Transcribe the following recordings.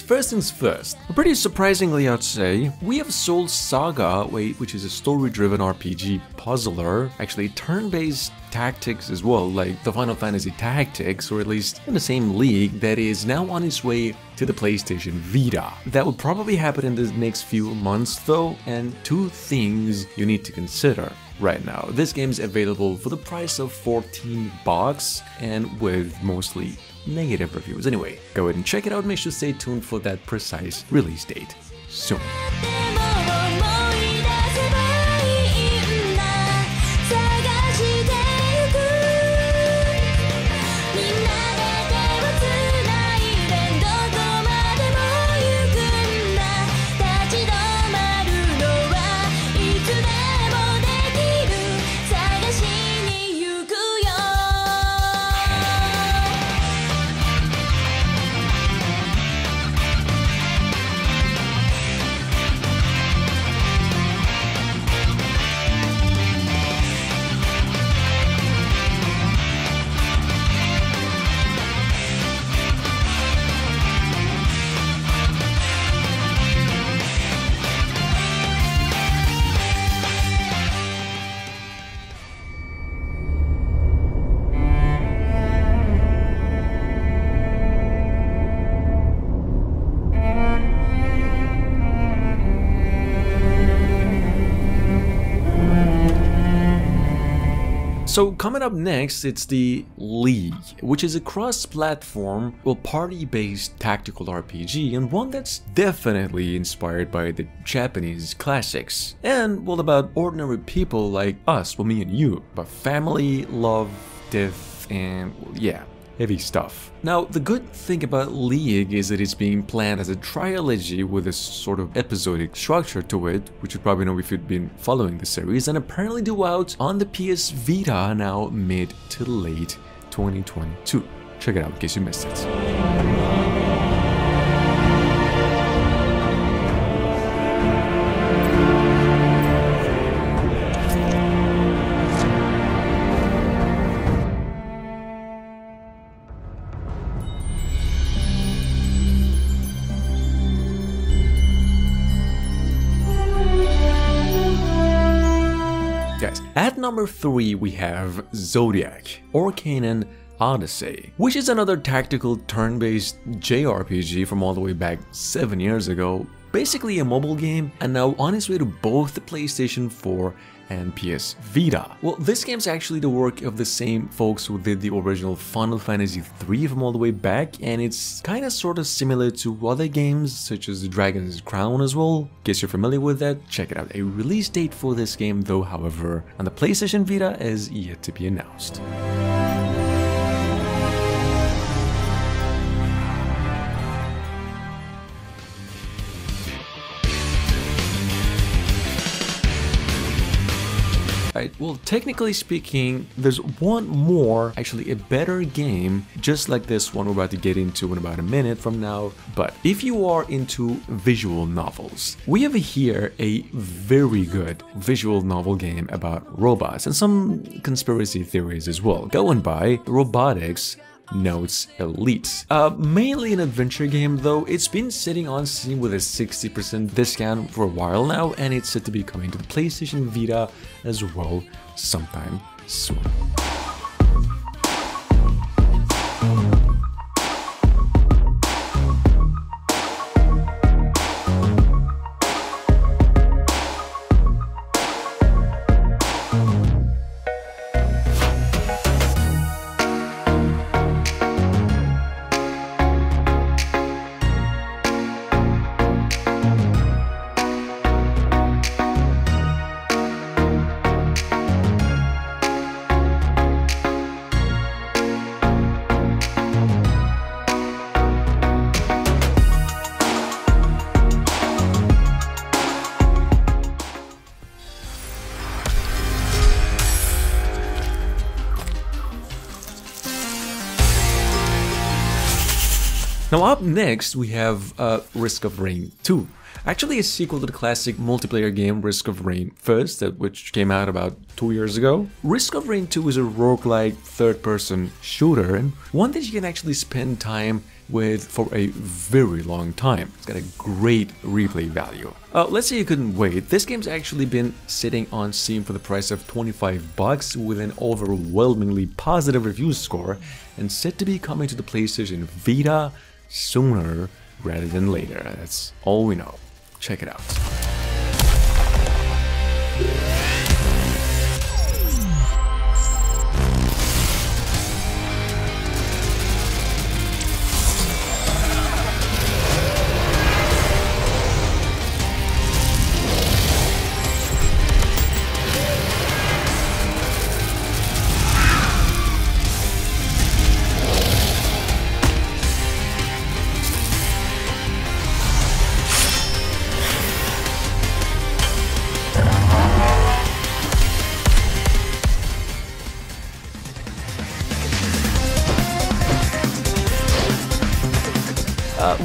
first things first. Pretty surprisingly, I'd say, we have sold Saga, which is a story-driven RPG puzzler, actually turn-based tactics as well, like the Final Fantasy Tactics, or at least in the same league, that is now on its way to the PlayStation ViTA. That will probably happen in the next few months though, and two things you need to consider right now. This game is available for the price of $14 and with mostly negative reviews. Anyway, go ahead and check it out. Make sure to stay tuned for that precise release date soon. So coming up next, it's the League, which is a cross-platform, well, party-based tactical RPG, and one that's definitely inspired by the Japanese classics, and, well, about ordinary people like us, well, me and you, about family, love, death, and, well, yeah, heavy stuff. Now, the good thing about League is that it's being planned as a trilogy with a sort of episodic structure to it, which you probably know if you've been following the series, and apparently due out on the PS Vita now mid to late 2022. Check it out in case you missed it. At number 3 we have Zodiac, or Kanan Odyssey, which is another tactical turn-based JRPG from all the way back 7 years ago, basically a mobile game, and now on its way to both the PlayStation 4 and PS Vita. Well, this game's actually the work of the same folks who did the original Final Fantasy III from all the way back, and it's kinda sorta similar to other games such as Dragon's Crown as well. In case you're familiar with that, check it out. A release date for this game though, however, on the PlayStation Vita is yet to be announced. Right, well, technically speaking, there's one more, actually a better game, just like this one we're about to get into in about a minute from now. But if you are into visual novels, we have here a very good visual novel game about robots and some conspiracy theories as well, going by Robotics Elite. Mainly an adventure game though. It's been sitting on Steam with a 60% discount for a while now, and it's set to be coming to the PlayStation Vita as well sometime soon. Now up next we have Risk of Rain 2. Actually a sequel to the classic multiplayer game Risk of Rain First, which came out about 2 years ago. Risk of Rain 2 is a roguelike third-person shooter, and one that you can actually spend time with for a very long time. It's got a great replay value. Let's say you couldn't wait. This game's actually been sitting on Steam for the price of 25 bucks with an overwhelmingly positive review score and set to be coming to the PlayStation ViTA sooner rather than later. That's all we know. Check it out.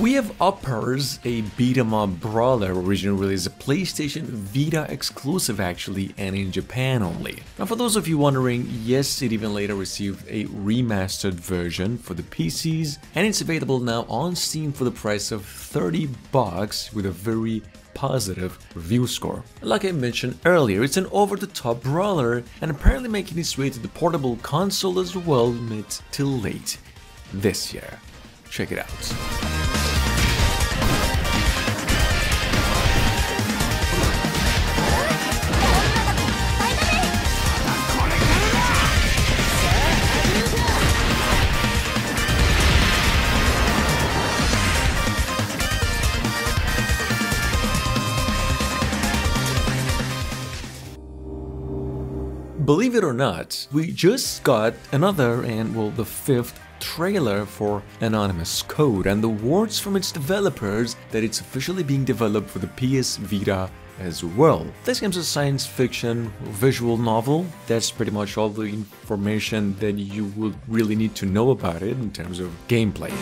We have Uppers, a beat-em-up brawler, originally released a PlayStation Vita exclusive actually, and in Japan only. Now for those of you wondering, yes, it even later received a remastered version for the PCs, and it's available now on Steam for the price of 30 bucks with a very positive review score. Like I mentioned earlier, it's an over-the-top brawler and apparently making its way to the portable console as well mid to late this year. Check it out. Believe it or not, we just got another and, well, the 5th trailer for Anonymous Code, and the words from its developers that it's officially being developed for the PS Vita as well. This game's a science fiction visual novel. That's pretty much all the information that you would really need to know about it in terms of gameplay.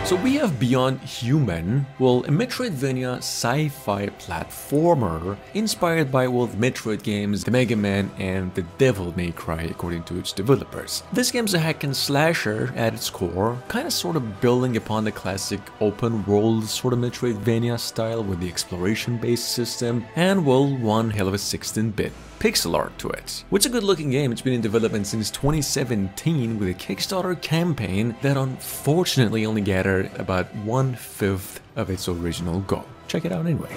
So we have Beyond Human, well, a Metroidvania sci-fi platformer inspired by, well, the Metroid games, the Mega Man and the Devil May Cry according to its developers. This game's a hack and slasher at its core, kind of sort of building upon the classic open world sort of Metroidvania style with the exploration based system and, well, one hell of a 16-bit pixel art to it. It's a good looking game. It's been in development since 2017 with a Kickstarter campaign that unfortunately only gathered about 1/5 of its original goal. Check it out anyway.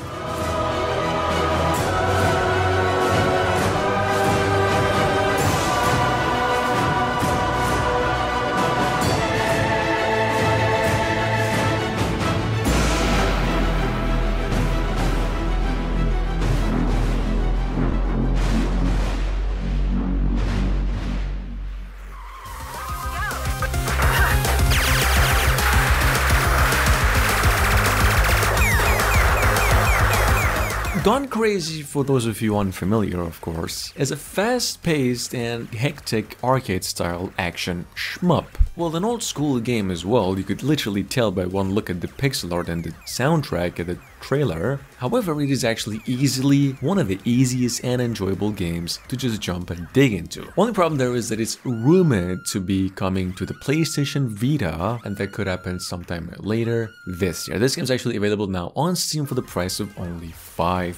Gone Crazy, for those of you unfamiliar of course, is a fast-paced and hectic arcade-style action shmup. Well, an old-school game as well, you could literally tell by one look at the pixel art and the soundtrack at the trailer. However, it is actually easily one of the easiest and enjoyable games to just jump and dig into. Only problem there is that it's rumored to be coming to the PlayStation Vita, and that could happen sometime later this year. This game is actually available now on Steam for the price of only $5.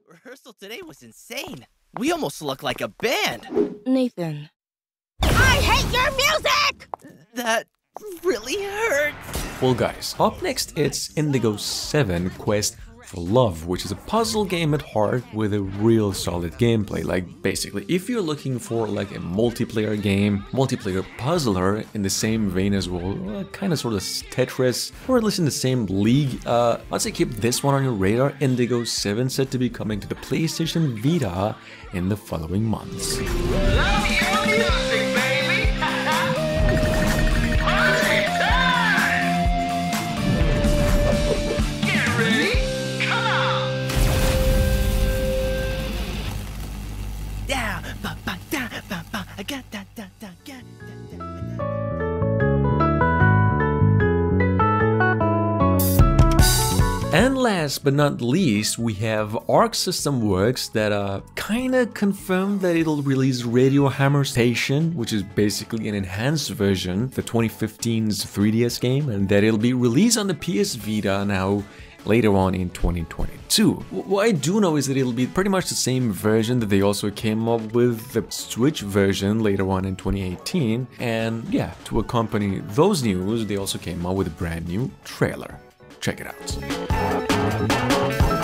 Rehearsal today was insane. We almost look like a band. Nathan. I hate your music! That really hurts. Well guys, up next it's Indigo 7 Quest for Love, which is a puzzle game at heart with a real solid gameplay. Like basically, if you're looking for like a multiplayer game, multiplayer puzzler in the same vein as well, kind of sort of Tetris, or at least in the same league, I'd say keep this one on your radar. Indigo 7 set to be coming to the PlayStation Vita in the following months. Love your music, baby! Party time! And last but not least, we have Arc System Works that kinda confirmed that it'll release Radio Hammer Station, which is basically an enhanced version of the 2015's 3DS game, and that it'll be released on the PS Vita now later on in 2022. What I do know is that it'll be pretty much the same version that they also came up with the Switch version later on in 2018, and yeah, to accompany those news, they also came up with a brand new trailer. Check it out.